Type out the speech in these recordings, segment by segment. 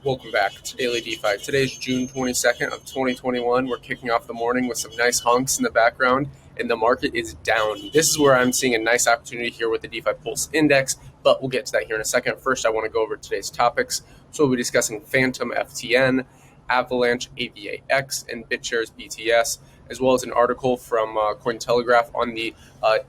Welcome back to Daily Defi. Today's June 22nd of 2021. We're kicking off the morning with some nice hunks in the background, and the market is down. This is where I'm seeing a nice opportunity here with the Defi Pulse Index, but we'll get to that here in a second. First, I want to go over today's topics. So we'll be discussing Fantom, FTM, Avalanche, AVAX, and Bitshares, BTS, as well as an article from Cointelegraph on the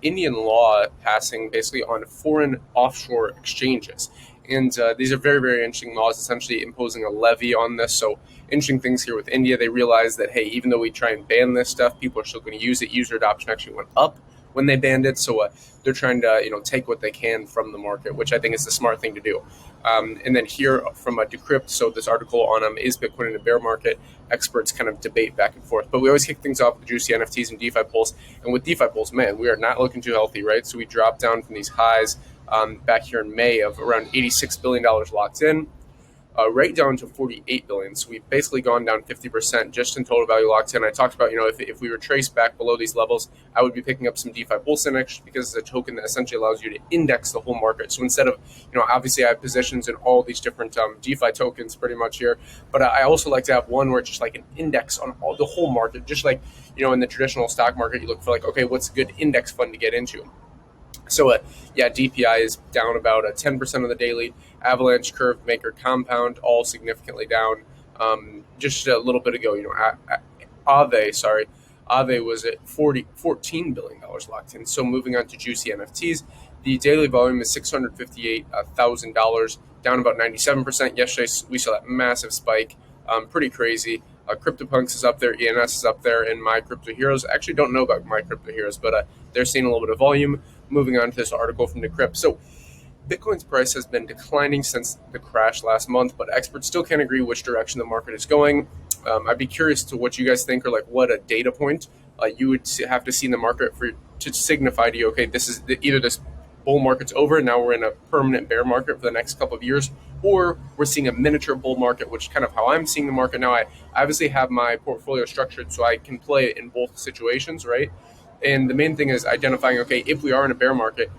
Indian law passing basically on foreign offshore exchanges. And these are very, very interesting laws, essentially imposing a levy on this. So interesting things here with India. They realize that, hey, even though we try and ban this stuff, people are still going to use it. User adoption actually went up when they banned it. So they're trying to, take what they can from the market, which I think is the smart thing to do. And then here from Decrypt, so this article on is Bitcoin in a bear market? Experts kind of debate back and forth. But we always kick things off with juicy NFTs and DeFi Pulse. And with DeFi Pulse, man, we are not looking too healthy, right? So we dropped down from these highs back here in May of around $86 billion locked in, right down to $48 billion. So we've basically gone down 50% just in total value locked in. I talked about, if we were traced back below these levels, I would be picking up some DeFi Pulse Index because it's a token that essentially allows you to index the whole market. So instead of, obviously I have positions in all these different DeFi tokens pretty much here, but I also like to have one where it's just like an index on the whole market, just like, in the traditional stock market, you look for like, okay, what's a good index fund to get into? So, DPI is down about 10% on the daily. Avalanche, Curve Maker, Compound, all significantly down. Just a little bit ago, Aave was at $14 billion locked in. So moving on to juicy NFTs, the daily volume is $658,000, down about 97%. Yesterday, we saw that massive spike, pretty crazy. CryptoPunks is up there, ENS is up there, and My Crypto Heroes. I actually don't know about My Crypto Heroes, but they're seeing a little bit of volume. Moving on to this article from Decrypt. So Bitcoin's price has been declining since the crash last month, but experts still can't agree which direction the market is going. I'd be curious to what you guys think, or like what a data point you would have to see in the market to signify to you, okay, this is either this bull market's over and now we're in a permanent bear market for the next couple of years, or we're seeing a miniature bull market, which is kind of how I'm seeing the market now. I obviously have my portfolio structured so I can play it in both situations, right? And the main thing is identifying, okay, if we are in a bear market,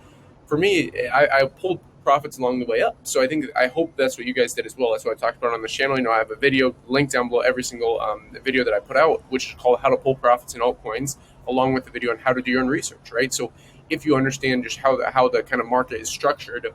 for me, I pulled profits along the way up. So I hope that's what you guys did as well. That's what I talked about on the channel. I have a video linked down below every single video that I put out, which is called How to Pull Profits in Altcoins, along with the video on how to do your own research, right? So if you understand just how the kind of market is structured,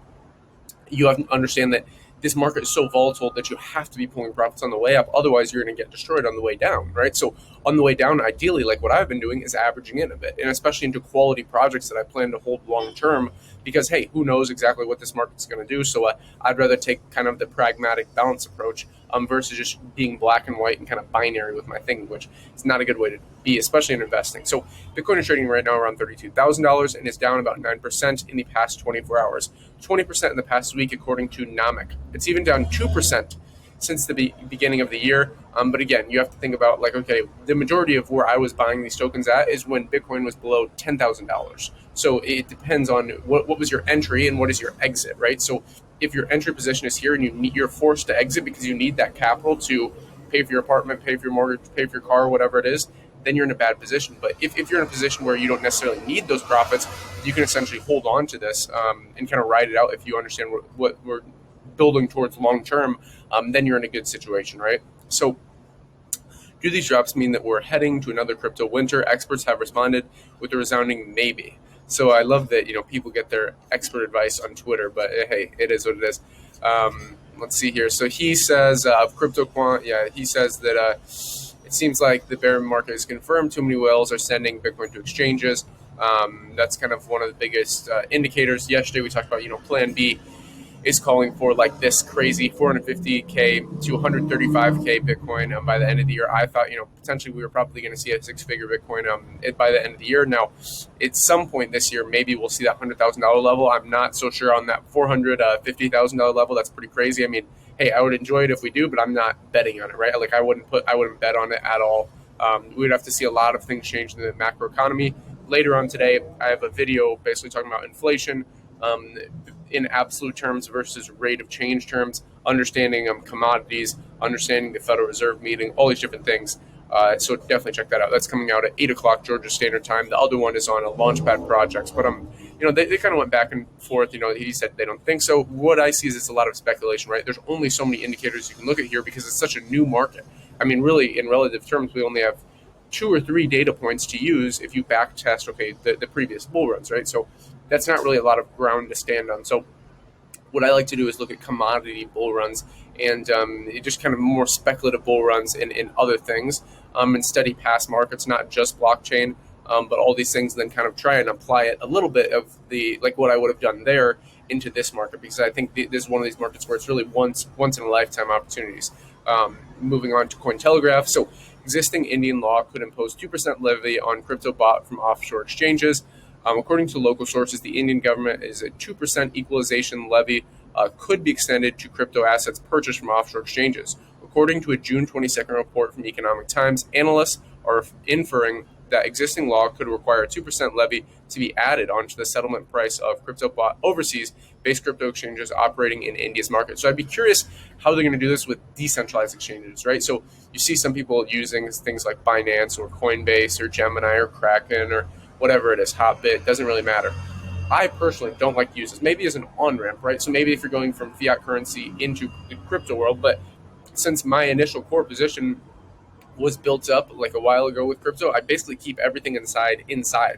you have to understand that this market is so volatile that you have to be pulling profits on the way up. Otherwise, you're going to get destroyed on the way down, right? So on the way down, ideally, like what I've been doing is averaging in a bit, and especially into quality projects that I plan to hold long term, because, hey, who knows exactly what this market's going to do. So I'd rather take kind of the pragmatic balance approach versus just being black and white and kind of binary with my thing, which is not a good way to be, especially in investing. So Bitcoin is trading right now around $32,000 and is down about 9% in the past 24 hours, 20% in the past week, according to Nomic. It's even down 2% since the beginning of the year. But again, you have to think about like, okay, the majority of where I was buying these tokens at is when Bitcoin was below $10,000. So it depends on what was your entry and what is your exit, right? So if your entry position is here and you're forced to exit because you need that capital to pay for your apartment, pay for your mortgage, pay for your car, whatever it is, then you're in a bad position. But if you're in a position where you don't necessarily need those profits, you can essentially hold on to this and kind of ride it out if you understand what we're building towards long term, then you're in a good situation, right? So do these drops mean that we're heading to another crypto winter? Experts have responded with a resounding maybe. So I love that, people get their expert advice on Twitter, but hey, it is what it is. Let's see here. So he says, he says that it seems like the bear market is confirmed. Too many whales are sending Bitcoin to exchanges. That's kind of one of the biggest indicators. Yesterday we talked about, Plan B is calling for like this crazy 450K to 135K Bitcoin by the end of the year. I thought, potentially we were probably going to see a six-figure Bitcoin by the end of the year. Now, at some point this year, maybe we'll see that $100,000 level. I'm not so sure on that $450,000 level. That's pretty crazy. I mean, hey, I would enjoy it if we do, but I'm not betting on it, right? Like I wouldn't bet on it at all. We'd have to see a lot of things change in the macro economy. Later on today, I have a video basically talking about inflation, in absolute terms versus rate of change terms, understanding commodities, understanding the Federal Reserve meeting, all these different things. So definitely check that out. That's coming out at 8 o'clock Georgia Standard Time. The other one is on a Launchpad projects. But they kind of went back and forth. He said they don't think so. What I see is it's a lot of speculation, right? There's only so many indicators you can look at here because it's such a new market. I mean, really, in relative terms, we only have 2 or 3 data points to use if you back test, the previous bull runs, right? So that's not really a lot of ground to stand on. So what I like to do is look at commodity bull runs and just kind of more speculative bull runs in other things, and study past markets, not just blockchain, but all these things, and then kind of try and apply it a little bit of what I would have done there into this market, because I think this is one of these markets where it's really once in a lifetime opportunities. Moving on to Cointelegraph. So existing Indian law could impose 2% levy on crypto bought from offshore exchanges. According to local sources, the Indian government is a 2% equalization levy could be extended to crypto assets purchased from offshore exchanges. According to a June 22nd report from Economic Times, analysts are inferring that existing law could require a 2% levy to be added onto the settlement price of crypto bought overseas based crypto exchanges operating in India's market. So I'd be curious how they're going to do this with decentralized exchanges, right? So you see some people using things like Binance or Coinbase or Gemini or Kraken or whatever it is, Hotbit, doesn't really matter. I personally don't like to use this, maybe as an on-ramp, right? So maybe if you're going from fiat currency into the crypto world, but since my initial core position was built up like a while ago with crypto, I basically keep everything inside,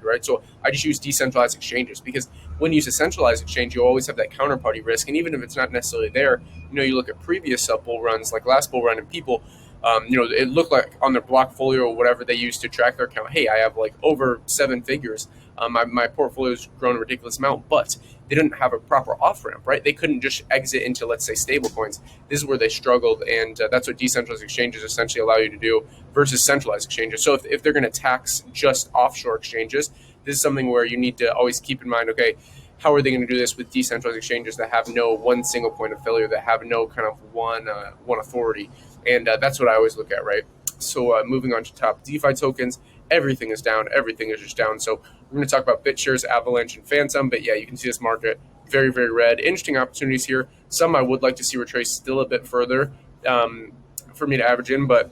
right? So I just use decentralized exchanges, because when you use a centralized exchange, you always have that counterparty risk. And even if it's not necessarily there, you look at previous bull runs, like last bull run, and people, it looked like on their Blockfolio or whatever they use to track their account, hey, I have like over 7 figures. My portfolio's grown a ridiculous amount, but they didn't have a proper off-ramp, right? They couldn't just exit into, let's say, stablecoins. This is where they struggled, and that's what decentralized exchanges essentially allow you to do versus centralized exchanges. So if they're going to tax just offshore exchanges, this is something where you need to always keep in mind, okay, how are they going to do this with decentralized exchanges that have no one single point of failure, that have no kind of one authority? And that's what I always look at, right? So moving on to top DeFi tokens, everything is down. Everything is just down. So we're going to talk about Bitshares, Avalanche, and Fantom. But yeah, you can see this market very, very red. Interesting opportunities here. Some I would like to see retrace still a bit further for me to average in, but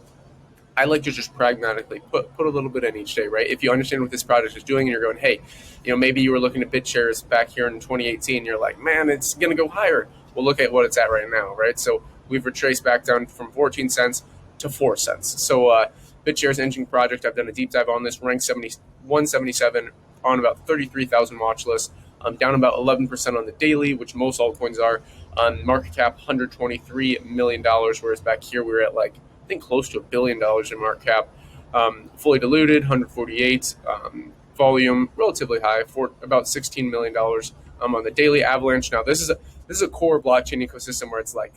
I like to just pragmatically put a little bit in each day, right? If you understand what this project is doing and you're going, hey, maybe you were looking at Bitshares back here in 2018, you're like, man, it's going to go higher. Well, look at what it's at right now, right? So we've retraced back down from 14 cents to 4 cents. So Bitshares engine project, I've done a deep dive on this, ranked 177 on about 33,000 watch lists, down about 11% on the daily, which most altcoins are. Market cap, $123 million, whereas back here we were at like, I think close to $1 billion in market cap. Fully diluted, 148. Volume, relatively high, for about $16 million on the daily. Avalanche, now this is a core blockchain ecosystem where it's like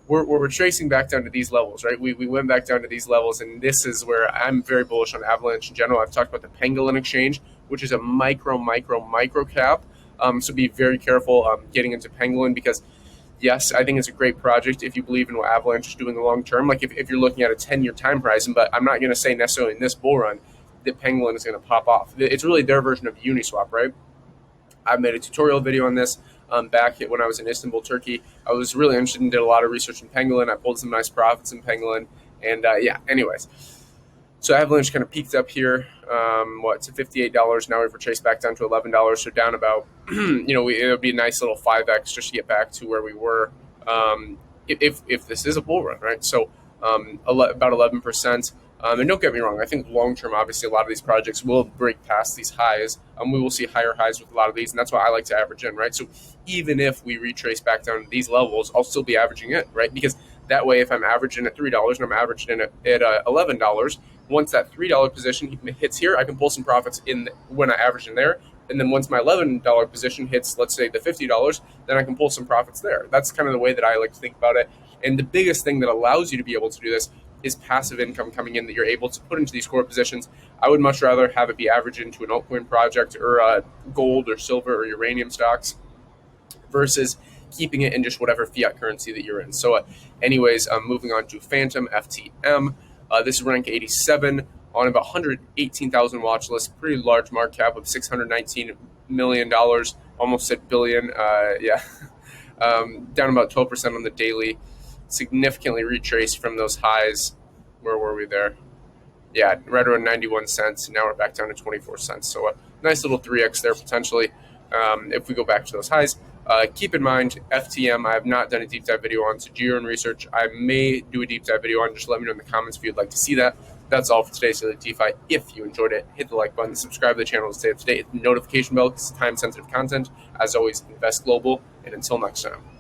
we're retracing back down to these levels, right? We went back down to these levels, and this is where I'm very bullish on Avalanche in general. I've talked about the Pangolin exchange, which is a micro cap. So be very careful getting into Pangolin, because yes, I think it's a great project if you believe in what Avalanche is doing long term. Like if you're looking at a 10-year time horizon, but I'm not going to say necessarily in this bull run that Pangolin is going to pop off. It's really their version of Uniswap, right? I've made a tutorial video on this back when I was in Istanbul, Turkey. I was really interested and did a lot of research in Pangolin. I pulled some nice profits in Pangolin. And anyways. So Avalanche kind of peaked up here, to $58. Now we've retraced back down to $11. So down about, it would be a nice little 5X just to get back to where we were if this is a bull run, right? So about 11%. And don't get me wrong, I think long-term, obviously, a lot of these projects will break past these highs. We will see higher highs with a lot of these, and that's why I like to average in, right? So even if we retrace back down to these levels, I'll still be averaging it, right? Because that way, if I'm averaging at $3 and I'm averaging it at $11, once that $3 position hits here, I can pull some profits in when I average in there. And then once my $11 position hits, let's say, the $50, then I can pull some profits there. That's kind of the way that I like to think about it. And the biggest thing that allows you to be able to do this is passive income coming in that you're able to put into these core positions. I would much rather have it be averaged into an altcoin project or gold or silver or uranium stocks versus keeping it in just whatever fiat currency that you're in. So anyways, moving on to Fantom, FTM. This is rank 87 on about 118,000 watch list, pretty large market cap of $619 million, almost $1 billion. Down about 12% on the daily. Significantly retraced from those highs. Where were we there? Yeah, right around 91 cents. Now we're back down to 24 cents. So a nice little 3X there potentially. if we go back to those highs. Keep in mind, FTM, I have not done a deep dive video on, so do your own research. I may do a deep dive video on. Just let me know in the comments if you'd like to see that. That's all for today's Daily DeFi. If you enjoyed it, hit the like button, subscribe to the channel to stay up to date, hit the notification bell because it's time-sensitive content. As always, invest global, and until next time.